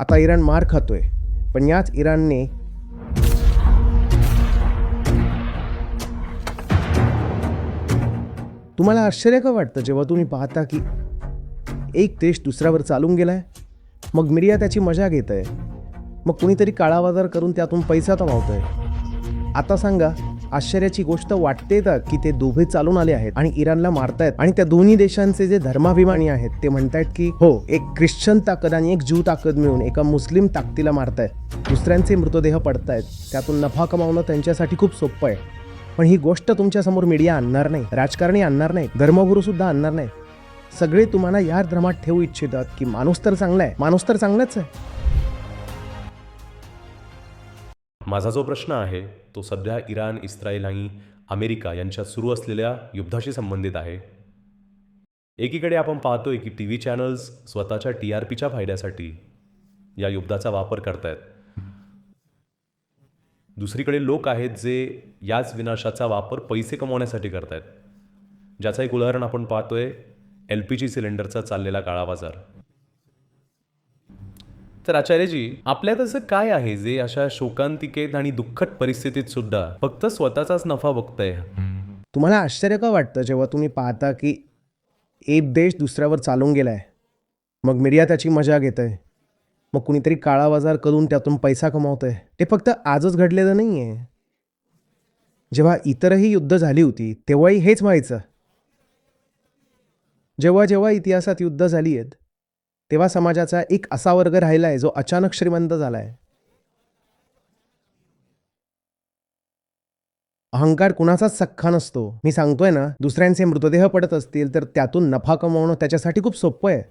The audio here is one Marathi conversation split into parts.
आता इराण मार खातोय, पण याच इराणने तुम्हाला आश्चर्य का वाटतं जेव्हा तुम्ही पाहता की एक देश दुसऱ्यावर चालून गेलाय, मग मीडिया त्याची मजा घेत आहे, मग कुणीतरी काळाबाजार करून त्यातून पैसा कमावतोय. आता सांगा, आश्चर्याची गोष्ट वाटते का की ते दोघे चालून आले आहेत आणि इराणला मारतायत, आणि त्या दोन्ही देशांचे जे धर्माभिमानी आहेत ते म्हणतायत की हो, एक ख्रिश्चन ताकद आणि एक ज्यू ताकद मिळून एका मुस्लिम ताकदीला मारतायत, दुसऱ्यांचे मृतदेह पडतायत, त्यातून नफा कमावणं त्यांच्यासाठी खूप सोपं आहे. पण ही गोष्ट तुमच्यासमोर मीडिया आणणार नाही, राजकारणी आणणार नाही, धर्मगुरू सुद्धा आणणार नाही. सगळे तुम्हाला या भ्रमात ठेवू इच्छितात की माणूस तर चांगला आहे, माणूस तर चांगलाच आहे. माझा जो प्रश्न आहे तो सध्या इराण, इस्रायल आणि अमेरिका यांच्यात सुरू असलेल्या युद्धाशी संबंधित आहे. एकीकडे आपण पाहतोय की टी व्ही चॅनल्स स्वतःच्या TRPच्या फायद्यासाठी या युद्धाचा वापर करतायत. दुसरीकडे लोक आहेत जे याच विनाशाचा वापर पैसे कमवण्यासाठी करतायत. ज्याचं एक उदाहरण आपण पाहतोय LPG सिलेंडरचा चाललेला काळाबाजार. तर आचार्यजी, आपल्यात असं काय आहे जे अशा शोकांतिकेत आणि दुःखद परिस्थितीत सुद्धा फक्त स्वतःचाच नफा बघतंय? तुम्हाला आश्चर्य का वाटतं जेव्हा तुम्ही पाहता की एक देश दुसऱ्यावर चालून गेलाय, मग मीडिया त्याची मजा घेत आहे, मग कुणीतरी काळाबाजार करून त्यातून पैसा कमावतोय? ते फक्त आजच घडलेलं नाही आहे. जेव्हा इतरही युद्ध झाली होती तेव्हाही हेच व्हायचं. जेव्हा जेव्हा इतिहासात युद्ध झाली आहेत, तेव्हा समाजाचा एक असा वर्ग राहिला आहे जो अचानक श्रीमंत झाला आहे. अहंकार कुणाचाच सख्खा नसतो. मी सांगतोय ना, दुसऱ्यांचे मृतदेह पडत असतील तर त्यातून नफा कमावणं त्याच्यासाठी खूप सोपं आहे.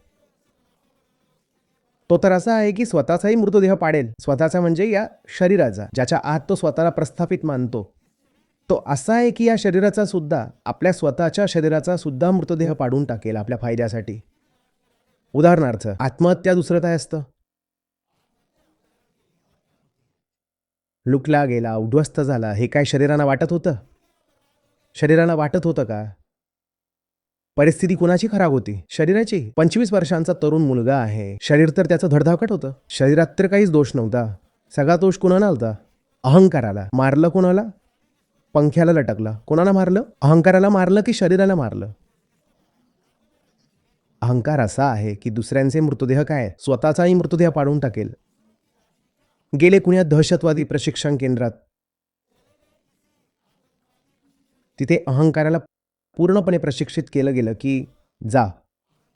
तो तर असा आहे की स्वतःचाही मृतदेह पाडेल, स्वतःचा म्हणजे या शरीराचा, ज्याच्या आत तो स्वतःला प्रस्थापित मानतो. तो असा आहे की या शरीराचा सुद्धा, आपल्या स्वतःच्या शरीराचा सुद्धा मृतदेह पाडून टाकेल आपल्या फायद्यासाठी. उदाहरणार्थ, आत्महत्या दुसरं काय असतं? लुकला गेला, उद्ध्वस्त झाला, हे काय शरीराला वाटत होतं? शरीराला वाटत होतं का? परिस्थिती कुणाची खराब होती? शरीराची. 25 वर्षांचा तरुण मुलगा आहे, शरीर तर त्याचं धडधाकट होतं, शरीरात तर काहीच दोष नव्हता. सगळा दोष कुणाला होता? अहंकाराला. मारलं कोणाला? पंख्याला लटकलं. कोणाला मारलं? अहंकाराला मारलं की शरीराला मारलं? अहंकार असा आहे की दुसऱ्यांचे मृतदेह काय, स्वतःचाही मृतदेह पाडून टाकेल. गेले पुण्यात दहशतवादी प्रशिक्षण केंद्रात, तिथे अहंकाराला पूर्णपणे प्रशिक्षित केलं गेलं की जा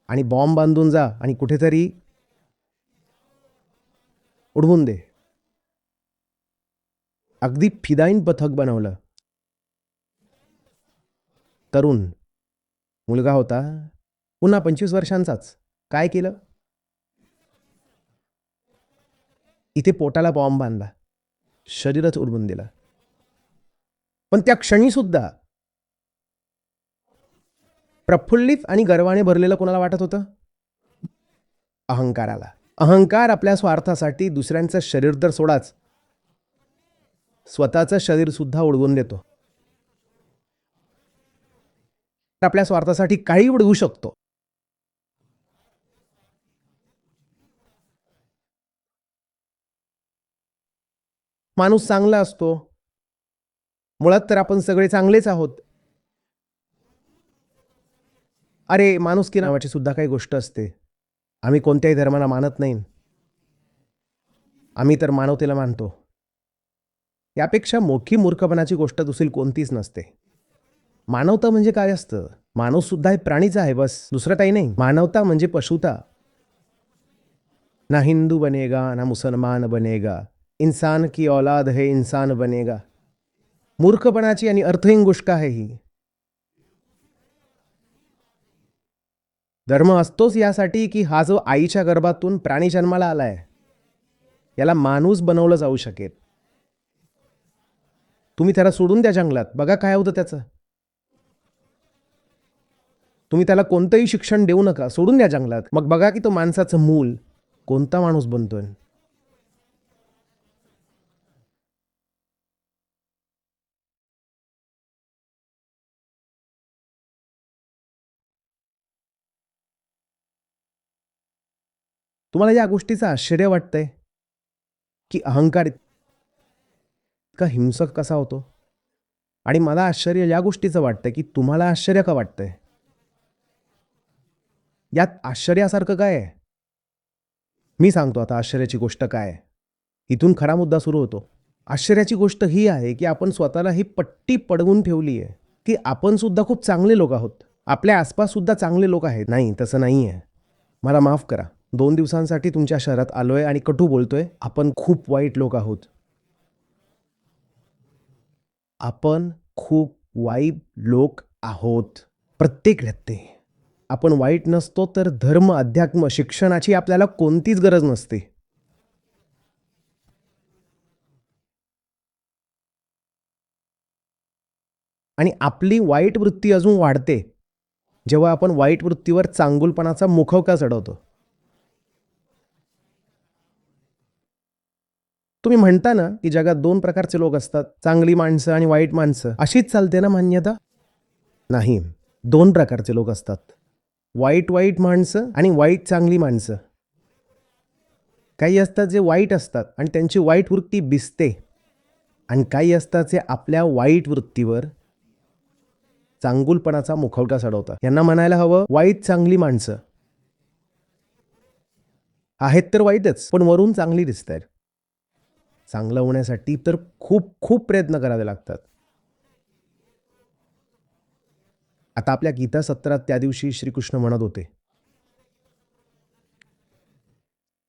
आणि बॉम्ब बांधून जा आणि कुठेतरी उडवून दे. अगदी फिदाईन पथक बनवलं. तरुण मुलगा होता, पुन्हा 25 वर्षांचाच. काय केलं? इथे पोटाला बॉम्ब बांधला, शरीरच उडवून दिलं. पण त्या क्षणी सुद्धा प्रफुल्लित आणि गर्वाने भरलेलं कोणाला वाटत होतं? अहंकाराला. अहंकार आपल्या स्वार्थासाठी दुसऱ्यांचं शरीर तर सोडाच, स्वतःचं शरीर सुद्धा उडवून देतो. आपल्या स्वार्थासाठी काही उडवू शकतो. माणूस चांगला असतो, मुळात तर आपण सगळे चांगलेच आहोत. अरे, माणुसकी नावाची सुद्धा काही गोष्ट असते. आम्ही कोणत्याही धर्माला मानत नाही, आम्ही तर मानवतेला मानतो. यापेक्षा मोठी मूर्खपणाची गोष्ट दुसरी कोणतीच नसते. मानवता म्हणजे काय असतं? माणूस सुद्धा एक प्राणीच आहे, बस, दुसरं काही नाही. मानवता म्हणजे पशुता. ना हिंदू बनेगा ना मुसलमान बनेगा, इंसान की औलाद है इंसान बनेगा. मूर्खपणाची आणि अर्थहीन गोष्ट आहे ही. धर्म असतोच यासाठी की हा जो आईच्या गर्भातून प्राणी जन्माला आलाय, याला माणूस बनवलं जाऊ शकेल. तुम्ही त्याला सोडून द्या जंगलात, बघा काय होतं त्याचं. तुम्ही त्याला कोणतंही शिक्षण देऊ नका, सोडून द्या जंगलात, मग बघा की तो माणसाचं मूल कोणता माणूस बनतोय. तुम्हाला या गोष्टीचं आश्चर्य वाटतंय की अहंकार इतका हिंसक कसा होतो? आणि मला आश्चर्य या गोष्टीचं वाटतं की तुम्हाला आश्चर्य का वाटतंय? यात आश्चर्यासारखं काय आहे? मी सांगतो आता आश्चर्याची गोष्ट काय आहे. इथून खरा मुद्दा सुरू होतो. आश्चर्याची गोष्ट ही आहे की आपण स्वतःला ही पट्टी पडवून ठेवली आहे की आपण सुद्धा खूप चांगले लोक आहोत. आपल्या आसपास सुद्धा चांगले लोक आहेत. नाही, तसं नाही आहे. मला माफ करा. 2 दिवसांसाठी तुमच्या शहरात आलोय आणि कटू बोलतोय. आपण खूप वाईट लोक आहोत. आपण खूप वाईट लोक आहोत. प्रत्येक व्यक्ती. आपण वाईट नसतो तर धर्म, अध्यात्म, शिक्षणाची आपल्याला कोणतीच गरज नसते. आणि आपली वाईट वृत्ती अजून वाढते जेव्हा आपण वाईट वृत्तीवर चांगुलपणाचा मुखवटा चढवतो. तुम्ही म्हणता ना की जगात 2 प्रकारचे लोक असतात, चांगली माणसं आणि वाईट माणसं. अशीच चालते ना मान्यता? नाही, 2 प्रकारचे लोक असतात. वाईट माणसं आणि वाईट चांगली माणसं. काही असतात जे वाईट असतात आणि त्यांची वाईट वृत्ती दिसते, आणि काही असतात जे आपल्या वाईट वृत्तीवर चांगुलपणाचा मुखवटा चढवतात. यांना म्हणायला हवं वाईट चांगली माणसं. आहेत तर वाईटच, पण वरून चांगली दिसत आहेत. चांगलं होण्यासाठी तर खूप खूप प्रयत्न करावे लागतात. आता आपल्या गीता सत्रात त्या दिवशी श्रीकृष्ण म्हणत होते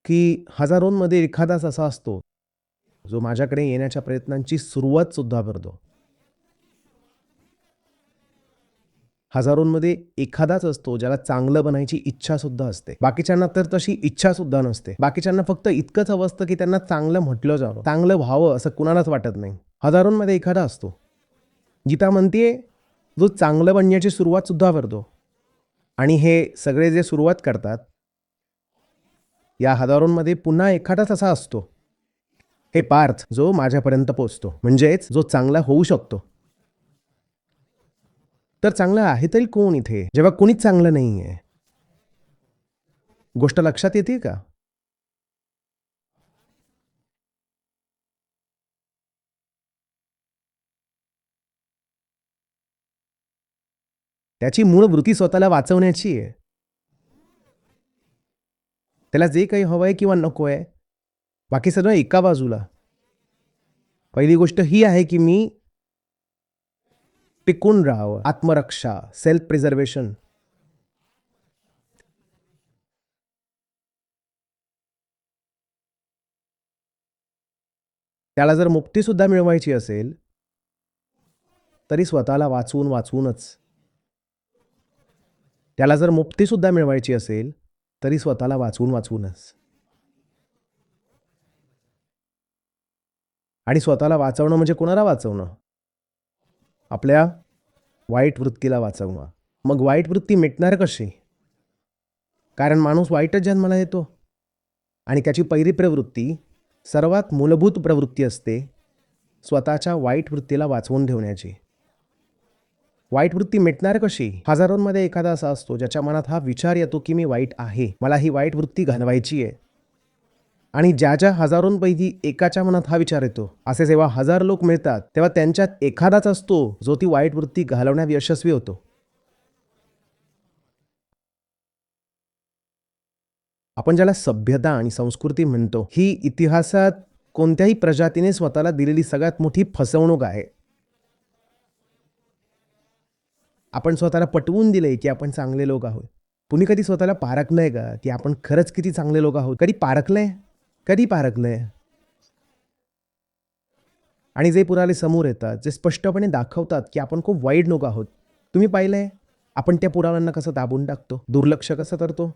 की हजारोंमध्ये एखादाच असा असतो जो माझ्याकडे येण्याच्या प्रयत्नांची सुरुवात सुद्धा करतो. हजारोंमध्ये एखादाच असतो ज्याला चांगलं बनायची इच्छा सुद्धा असते. बाकीच्यांना तर तशी इच्छा सुद्धा नसते. बाकीच्यांना फक्त इतकंच हवं असतं की त्यांना चांगलं म्हटलं जावं, चांगलं व्हावं असं कुणालाच वाटत नाही. हजारोंमध्ये एखादा असतो. गीता म्हणते जो चांगलं बनण्याची सुरुवात सुद्धा करतो. आणि हे सगळे जे सुरुवात करतात या हजारोंमध्ये पुन्हा एखादाच असा असतो, हे पार्थ, जो माझ्यापर्यंत पोहोचतो, म्हणजेच जो चांगला होऊ शकतो. तर चांगलं आहे तरी कोण इथे जेव्हा कुणीच चांगलं नाही आहे? गोष्ट लक्षात येते का? त्याची मूळ वृत्ती स्वतःला वाचवण्याची आहे. त्याला जे काही हवंय किंवा नको आहे, बाकी सगळं एका बाजूला. पहिली गोष्ट ही आहे की मी टिकून राहावं, आत्मरक्षा, सेल्फ प्रिझर्वेशन. त्याला जर मुक्ती सुद्धा मिळवायची असेल तरी स्वतःला वाचवूनच. त्याला जर मुक्ती सुद्धा मिळवायची असेल तरी स्वतःला वाचवूनच. आणि स्वतःला वाचवणं म्हणजे कोणाला वाचवणं? आपल्या वाईट वृत्तीला वाचवणं. मग वाईट वृत्ती मिटणार कशी? कारण माणूस वाईटच जन्माला येतो आणि त्याची पहिली प्रवृत्ती, सर्वात मूलभूत प्रवृत्ती असते स्वतःच्या वाईट वृत्तीला वाचवून ठेवण्याची. वाईट वृत्ती मिटणार कशी? हजारोंमध्ये एखादा असा असतो ज्याच्या मनात हा विचार येतो की मी वाईट आहे, मला ही वाईट वृत्ती घालवायची आहे. आणि ज्या हजारोंपैकी एकाच्या मनात हा विचार येतो, असे जेव्हा 1000 लोक मिळतात तेव्हा त्यांच्यात एखादाच असतो जो ती वाईट वृत्ती घालवण्यात यशस्वी होतो. आपण ज्याला सभ्यता आणि संस्कृती म्हणतो, ही इतिहासात कोणत्याही प्रजातीने स्वतःला दिलेली सगळ्यात मोठी फसवणूक आहे. आपण स्वतःला पटवून दिले की आपण चांगले लोक आहोत. तुम्ही कधी स्वतःला पारखलंय का की आपण खरंच किती चांगले लोक आहोत? कधी पारखलंय? कधी पारखलंय? आणि जे पुरावे समोर येतात, जे स्पष्टपणे दाखवतात की आपण खूप वाईट लोक आहोत, तुम्ही पाहिलंय आपण त्या पुराव्यांना कसं दाबून टाकतो, दुर्लक्ष कसं करतो?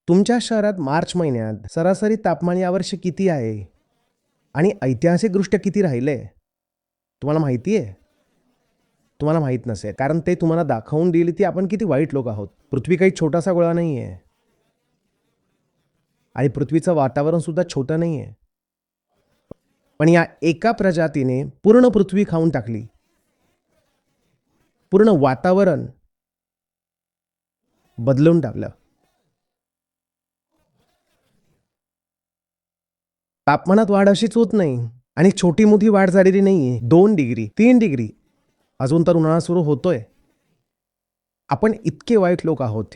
तुमच्या शहरात मार्च महिन्यात सरासरी तापमान यावर्षी किती आहे आणि ऐतिहासिकदृष्ट्या किती राहिलंय? तुम्हाला माहिती आहे? तुम्हाला माहीत नसेल, कारण ते तुम्हाला दाखवून दिली की आपण किती वाईट लोक आहोत. पृथ्वी काही छोटासा गोळा नाही आहे आणि पृथ्वीचं वातावरण सुद्धा छोटं नाही आहे. पण या एका प्रजातीने पूर्ण पृथ्वी खाऊन टाकली. पूर्ण वातावरण बदलून टाकलं. तापमानात वाढ अशीच होत नाही आणि छोटी मोठी वाढ झालेली नाहीये. 2 डिग्री 3 डिग्री अजून तर उन्हाळा सुरू होतोय. आपण इतके वाईट लोक आहोत.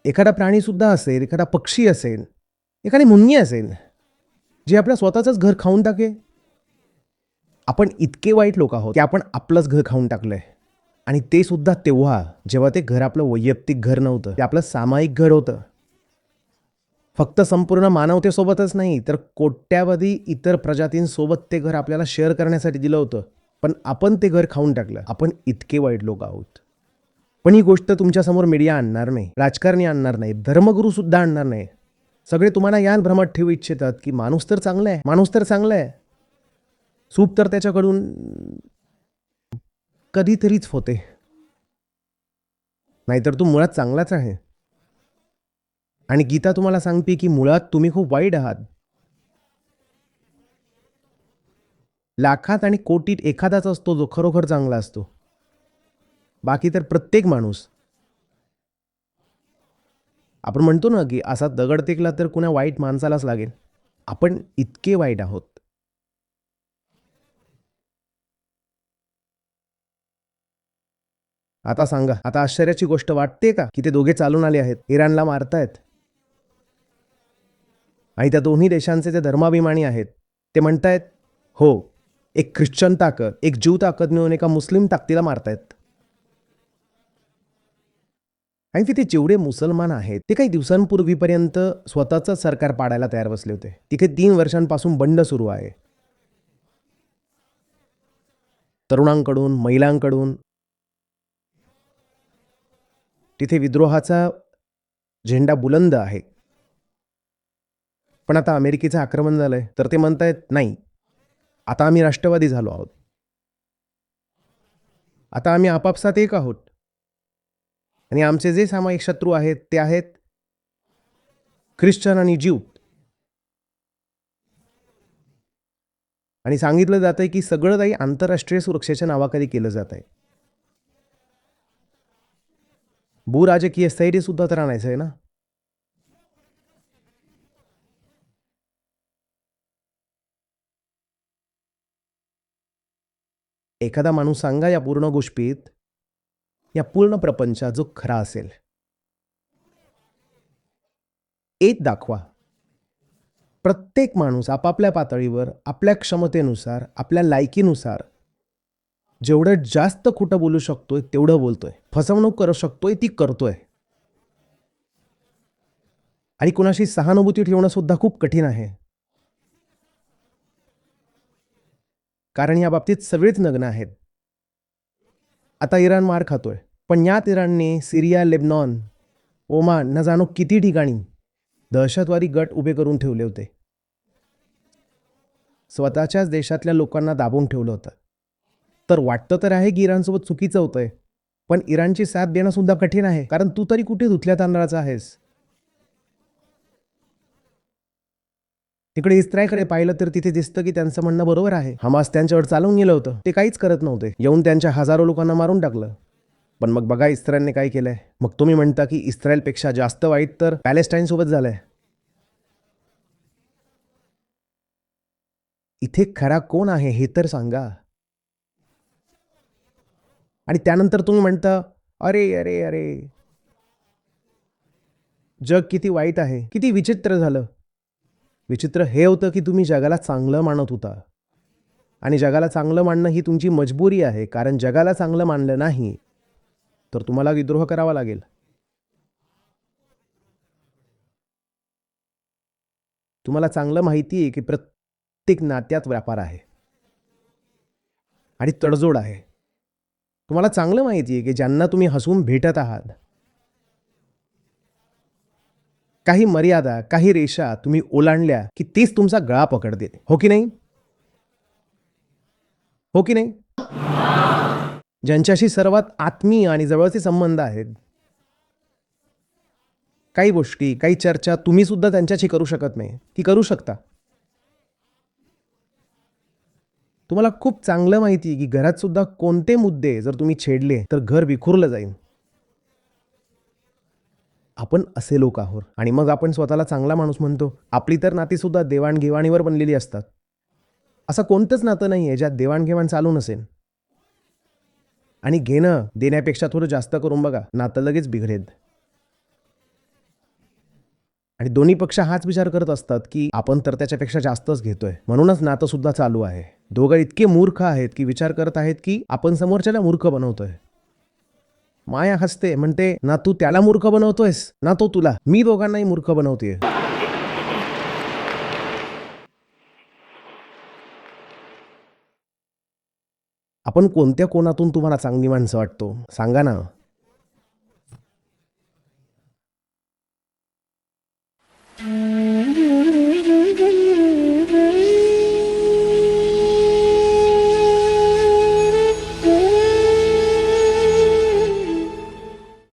एखादा प्राणी सुद्धा असेल, एखादा पक्षी असेल, एखादी मुंगी असेल जे आपल्या स्वतःचंच घर खाऊन टाके. आपण इतके वाईट लोक आहोत की आपण आपलंच घर खाऊन टाकलंय. आणि ते सुद्धा तेव्हा जेव्हा ते घर आपलं वैयक्तिक घर नव्हतं, ते आपलं सामायिक घर होतं. फक्त संपूर्ण मानवतेसोबतच नाही तर कोट्यावधी इतर प्रजातींसोबत ते घर आपल्याला शेअर करण्यासाठी दिलं होतं. पण आपण ते घर खाऊन टाकलं. आपण इतके वाईट लोक आहोत. पण ही गोष्ट तुमच्यासमोर मीडिया आणणार नाही, राजकारणी आणणार नाही, धर्मगुरू सुद्धा आणणार नाही. सगळे तुम्हाला या भ्रमात ठेवू इच्छितात की माणूस तर चांगला आहे, माणूस तर चांगला आहे. चूक तर त्याच्याकडून कधीतरीच होते, नाहीतर तू मुळात चांगलाच आहे. आणि गीता तुम्हाला सांगते की मुळात तुम्ही खूप वाईट आहात. लाखात आणि कोटीत एखादाच असतो जो खरोखर चांगला असतो. बाकी तर प्रत्येक माणूस, आपण म्हणतो ना की असा दगड टेकला तर कुणा वाईट माणसालाच लागेल. आपण इतके वाईट आहोत. आता सांगा, आता आश्चर्याची गोष्ट वाटते का की ते दोघे चालून आले आहेत, इराणला मारतायत. आणि त्या दोन्ही देशांचे जे धर्माभिमानी आहेत ते म्हणतायत हो, एक ख्रिश्चन ताकद, एक ज्यू ताकद मिळून एका मुस्लिम ताकदीला मारतायत. आणि तिथे जेवढे मुसलमान आहेत ते काही दिवसांपूर्वीपर्यंत स्वतःचं सरकार पाडायला तयार बसले होते. तिथे 3 वर्षांपासून बंड सुरू आहे. तरुणांकडून, महिलांकडून तिथे विद्रोहाचा झेंडा बुलंद आहे. पण आता अमेरिकेचं आक्रमण झालंय तर ते म्हणतायत नाही, आता आम्ही राष्ट्रवादी झालो आहोत. आता आम्ही आपापसात एक आहोत. आणि आमचे जे सामायिक शत्रू आहेत ते आहेत ख्रिश्चन आणि ज्यू. आणि सांगितलं जातंय की सगळं काही आंतरराष्ट्रीय सुरक्षेच्या नावाखाली केलं जात आहे. भूराजकीय स्थैर्य सुद्धा तर आणायचं आहे ना. एखादा माणूस सांगा या पूर्ण गोष्टीत, या पूर्ण प्रपंचात जो खरा असेल. एक दाखवा. प्रत्येक माणूस आपापल्या पातळीवर, आपल्या क्षमतेनुसार, आपल्या लायकीनुसार जेवढं जास्त खोटं बोलू शकतोय तेवढं बोलतोय. फसवणूक करू शकतोय ती करतोय. आणि कुणाशी सहानुभूती ठेवणं सुद्धा खूप कठीण आहे. कारण या बाबतीत सगळेच नग्न आहेत. आता इराण मार खातोय, पण यात इराणने सिरिया, लेबनॉन, ओमान न जाणो किती ठिकाणी दहशतवादी गट उभे करून ठेवले होते. स्वतःच्याच देशातल्या लोकांना दाबून ठेवलं होतं. तर वाटतं तर आहे की इराणसोबत चुकीचं होतंय, पण इराणची साथ देणं सुद्धा कठीण आहे. कारण तू तरी कुठे धुतल्या तांदळाचा आहेस. तिकडे इस्रायलकडे पाहिलं तर तिथे दिसतं की त्यांचं म्हणणं बरोबर आहे. हमास त्यांच्यावर चालून गेलं होतं, ते काहीच करत नव्हते. येऊन त्यांच्या हजारो लोकांना मारून टाकलं. पण मग बघा इस्रायलने काय केलंय. मग तुम्ही म्हणता की इस्रायलपेक्षा जास्त वाईट तर पॅलेस्टाईन सोबत झालंय. इथे खरा कोण आहे हे तर सांगा. आणि त्यानंतर तुम्ही म्हणता अरे अरे अरे, जग किती वाईट आहे, किती विचित्र झालं. विचित्र हे होतं की तुम्ही जगाला चांगलं मानत होता. आणि जगाला चांगलं मानणं ही तुमची मजबुरी आहे. कारण जगाला चांगलं मानलं नाही तर तुम्हाला विद्रोह करावा लागेल. तुम्हाला चांगलं माहिती आहे की प्रत्येक नात्यात व्यापार आहे आणि तडजोड आहे. तुम्हाला चांगलं माहिती आहे की ज्यांना तुम्ही हसून भेटत आहात, काही मर्यादा, काही रेषा तुम्ही ओलांडल्या की तीच तुमचा गळा पकडते. हो की नाही? हो की नाही? ज्यांच्याशी सर्वात आत्मीय आणि जवळचे संबंध आहेत, काही गोष्टी, काही चर्चा तुम्ही सुद्धा त्यांच्याशी करू शकत नाही, की करू शकता. तुम्हाला खूप चांगलं माहिती आहे की घरात सुद्धा कोणते मुद्दे जर तुम्ही छेडले तर घर विखुरलं जाईल. आपण असे लोक आहोत आणि मग आपण स्वतःला चांगला माणूस म्हणतो. आपली तर नाती सुद्धा देवाणघेवाणीवर बनलेली असतात. असं कोणतंच नातं नाही आहे ज्यात देवाणघेवाण चालू नसेल. आणि घेणं देण्यापेक्षा थोडं जास्त करून बघा, नातं लगेच बिघडेल. आणि दोन्ही पक्ष हाच विचार करत असतात की आपण तर त्याच्यापेक्षा जास्तच घेतोय, म्हणूनच नातं सुद्धा चालू आहे. दोघं इतके मूर्ख आहेत की विचार करत आहेत की आपण समोरच्याला मूर्ख बनवतोय. माया हसते, म्हणते, ना तू त्याला मूर्ख बनवतोयस ना तो तुला. मी दोघांनाही मूर्ख बनवतेय. आपण कोणत्या कोणातून तुम्हाला चांगली माणसं वाटतो सांगा ना.